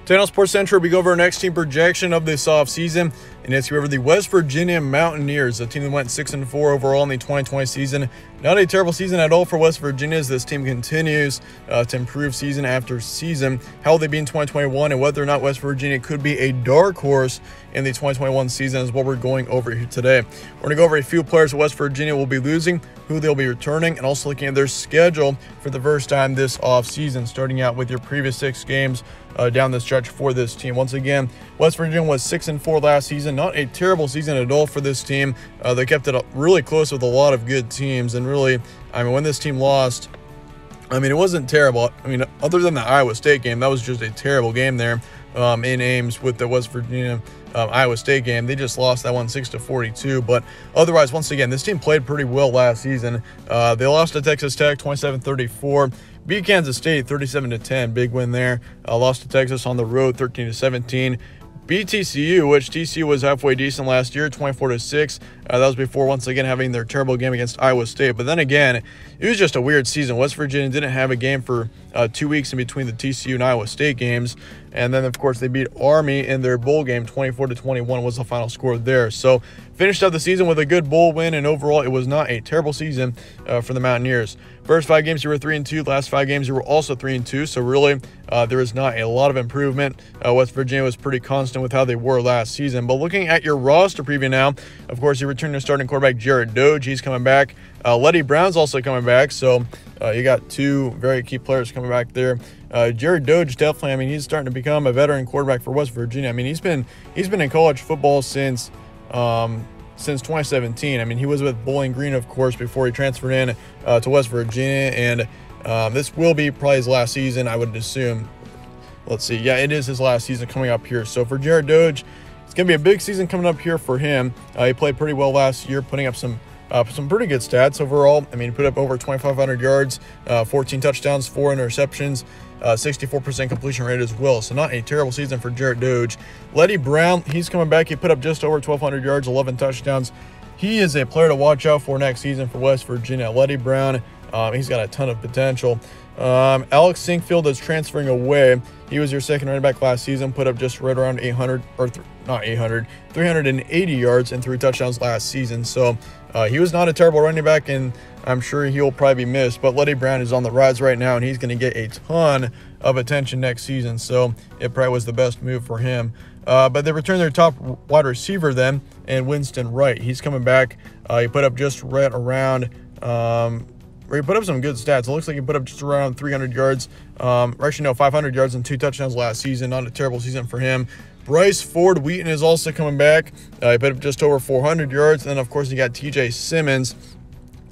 Today on Sports Central, we go over our next team projection of this offseason, and it's over the West Virginia Mountaineers, a team that went 6-4 overall in the 2020 season. Not a terrible season at all for West Virginia as this team continues to improve season after season. How will they be in 2021 and whether or not West Virginia could be a dark horse in the 2021 season is what we're going over here today. We're going to go over a few players West Virginia will be losing, who they'll be returning, and also looking at their schedule for the first time this offseason, starting out with your previous 6 games down the stretch for this team. Once again, West Virginia was 6-4 last season. Not a terrible season at all for this team. They kept it really close with a lot of good teams, and really, I mean, when this team lost, I mean, it wasn't terrible. I mean, other than the Iowa State game, that was just a terrible game there in Ames with the West Virginia Iowa State game. They just lost that one 6-42. But otherwise, once again, this team played pretty well last season. They lost to Texas Tech 27-34. Beat Kansas State 37-10. Big win there. Lost to Texas on the road 13-17. Beat TCU, which TCU was halfway decent last year, 24-6. That was before, once again, having their terrible game against Iowa State. But then again, it was just a weird season. West Virginia didn't have a game for 2 weeks in between the TCU and Iowa State games. And then, of course, they beat Army in their bowl game. 24-21 was the final score there. So, finished out the season with a good bowl win, and overall, it was not a terrible season for the Mountaineers. First 5 games, you were 3-2. Last 5 games, you were also 3-2. So, really, there is not a lot of improvement. West Virginia was pretty constant with how they were last season. But looking at your roster preview now, of course, you return to starting quarterback Jared Doge. He's coming back. Letty Brown's also coming back. So, you got 2 very key players coming back there. Jared Doge definitely, I mean, he's starting to become a veteran quarterback for West Virginia. I mean, he's been in college football since 2017. I mean, he was with Bowling Green, of course, before he transferred in to West Virginia, and this will be probably his last season, I would assume. Let's see. Yeah, it is his last season coming up here. So for Jared Doge, it's going to be a big season coming up here for him. He played pretty well last year, putting up some pretty good stats overall. I mean, he put up over 2,500 yards, 14 touchdowns, 4 interceptions, 64% completion rate as well. So not a terrible season for Jared Doge. Letty Brown, he's coming back. He put up just over 1,200 yards, 11 touchdowns. He is a player to watch out for next season for West Virginia. Letty Brown, he's got a ton of potential. Alex Sinkfield is transferring away. He was your second running back last season, put up just right around 380 yards and 3 touchdowns last season. So he was not a terrible running back, and I'm sure he'll probably be missed. But Letty Brown is on the rise right now, and he's going to get a ton of attention next season. So it probably was the best move for him. But they returned their top wide receiver then, and Winston Wright. He's coming back. He put up just right around he put up some good stats. It looks like he put up just around 300 yards. Actually, no, 500 yards and 2 touchdowns last season. Not a terrible season for him. Bryce Ford Wheaton is also coming back. He put up just over 400 yards. And then, of course, you got TJ Simmons.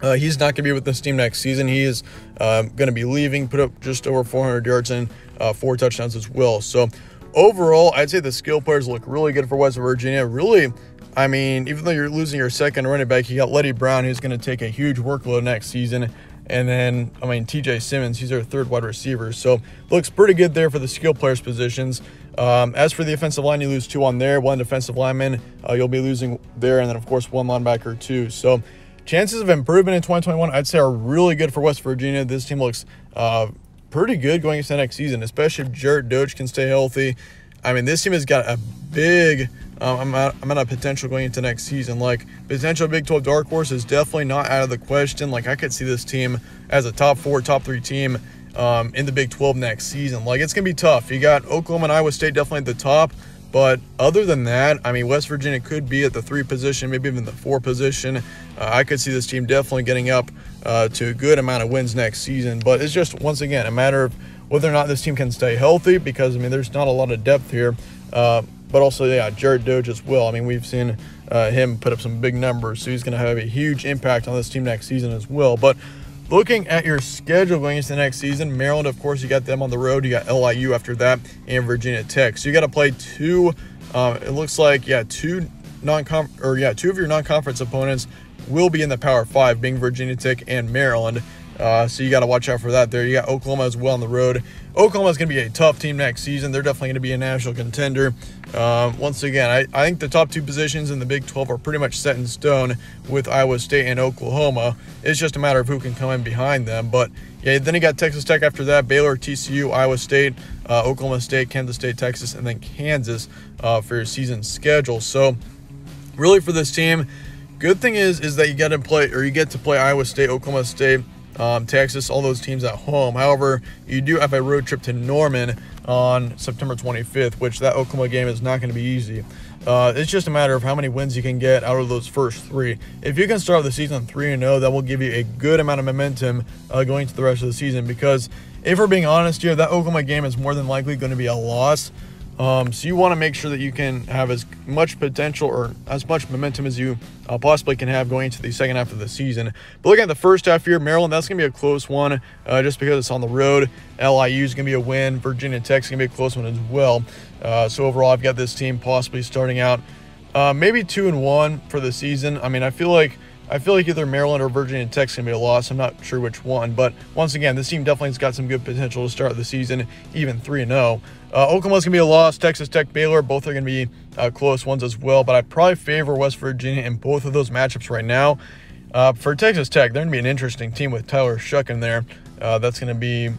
He's not going to be with this team next season. He is going to be leaving. Put up just over 400 yards and 4 touchdowns as well. So, overall, I'd say the skill players look really good for West Virginia. Really, I mean, even though you're losing your second running back, you got Letty Brown, who's going to take a huge workload next season. And then, I mean, TJ Simmons, he's our third wide receiver. So, looks pretty good there for the skill players positions. As for the offensive line, you lose 2 on there. 1 defensive lineman, you'll be losing there. And then, of course, 1 linebacker, too. So, chances of improvement in 2021, I'd say, are really good for West Virginia. This team looks pretty good going into the next season, especially if Jared Doge can stay healthy. I mean, this team has got a big amount of potential going into next season. Like, potential Big 12 dark horse is definitely not out of the question. Like, I could see this team as a top 4, top 3 team in the Big 12 next season. Like, it's going to be tough. You got Oklahoma and Iowa State definitely at the top. But other than that, I mean, West Virginia could be at the 3 position, maybe even the 4 position. I could see this team definitely getting up to a good amount of wins next season. But it's just, once again, a matter of whether or not this team can stay healthy, because, I mean, there's not a lot of depth here. But also, yeah, Jared Doge as well. I mean, we've seen him put up some big numbers, so he's going to have a huge impact on this team next season as well. But looking at your schedule going into the next season, Maryland, of course, you got them on the road. You got LIU after that, and Virginia Tech. So you got to play 2. It looks like, yeah, 2 of your non-conference opponents will be in the Power 5, being Virginia Tech and Maryland. So you got to watch out for that there. You got Oklahoma as well on the road. Oklahoma's going to be a tough team next season. They're definitely going to be a national contender. Once again, I think the top 2 positions in the Big 12 are pretty much set in stone with Iowa State and Oklahoma. It's just a matter of who can come in behind them. But yeah, then you got Texas Tech after that, Baylor, TCU, Iowa State, Oklahoma State, Kansas State, Texas, and then Kansas for your season schedule. So really for this team, good thing is that you get to play Iowa State, Oklahoma State, Texas, all those teams at home. However, you do have a road trip to Norman on September 25th, which that Oklahoma game is not going to be easy. It's just a matter of how many wins you can get out of those first 3. If you can start the season 3-0, that will give you a good amount of momentum going into the rest of the season, because if we're being honest here, that Oklahoma game is more than likely going to be a loss. So you want to make sure that you can have as much potential or as much momentum as you possibly can have going into the second half of the season. But looking at the first half here, Maryland, that's going to be a close one just because it's on the road. LIU is going to be a win. Virginia Tech is going to be a close one as well. So overall, I've got this team possibly starting out maybe 2-1 for the season. I mean, I feel like either Maryland or Virginia Tech is going to be a loss. I'm not sure which one. But once again, this team definitely has got some good potential to start the season, even 3-0. Oklahoma's going to be a loss. Texas Tech, Baylor, both are going to be close ones as well. But I probably favor West Virginia in both of those matchups right now. For Texas Tech, they're going to be an interesting team with Tyler Shuck in there. That's going to be a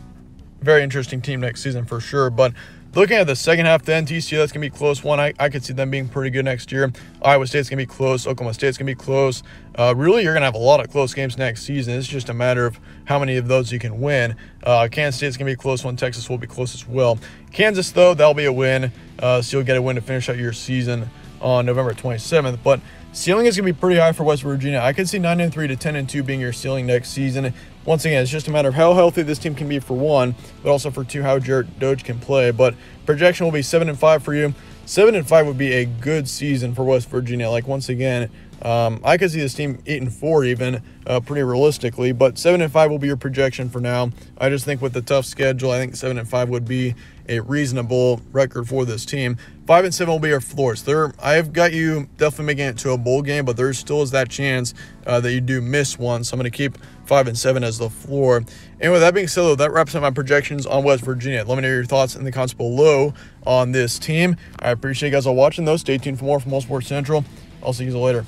very interesting team next season for sure. But looking at the second half then, TCU, that's going to be a close one. I could see them being pretty good next year. Iowa State's going to be close. Oklahoma State's going to be close. Really, you're going to have a lot of close games next season. It's just a matter of how many of those you can win. Kansas State's going to be a close one. Texas will be close as well. Kansas, though, that'll be a win. So you'll get a win to finish out your season on November 27th. But ceiling is going to be pretty high for West Virginia. I could see 9-3 to 10-2 being your ceiling next season. Once again, it's just a matter of how healthy this team can be for 1, but also for 2, how Jarrett Doege can play. But projection will be 7-5 for you. 7-5 would be a good season for West Virginia. Like, once again, I could see this team 8-4 even, pretty realistically, but 7-5 will be your projection for now. I just think with the tough schedule, I think 7-5 would be a reasonable record for this team. 5-7 will be your floors. I've got you definitely making it to a bowl game, but there still is that chance that you do miss one. So I'm going to keep 5-7 as the floor. And with that being said, though, that wraps up my projections on West Virginia. Let me know your thoughts in the comments below on this team. I appreciate you guys all watching, though. Stay tuned for more from All Sports Central. I'll see you later.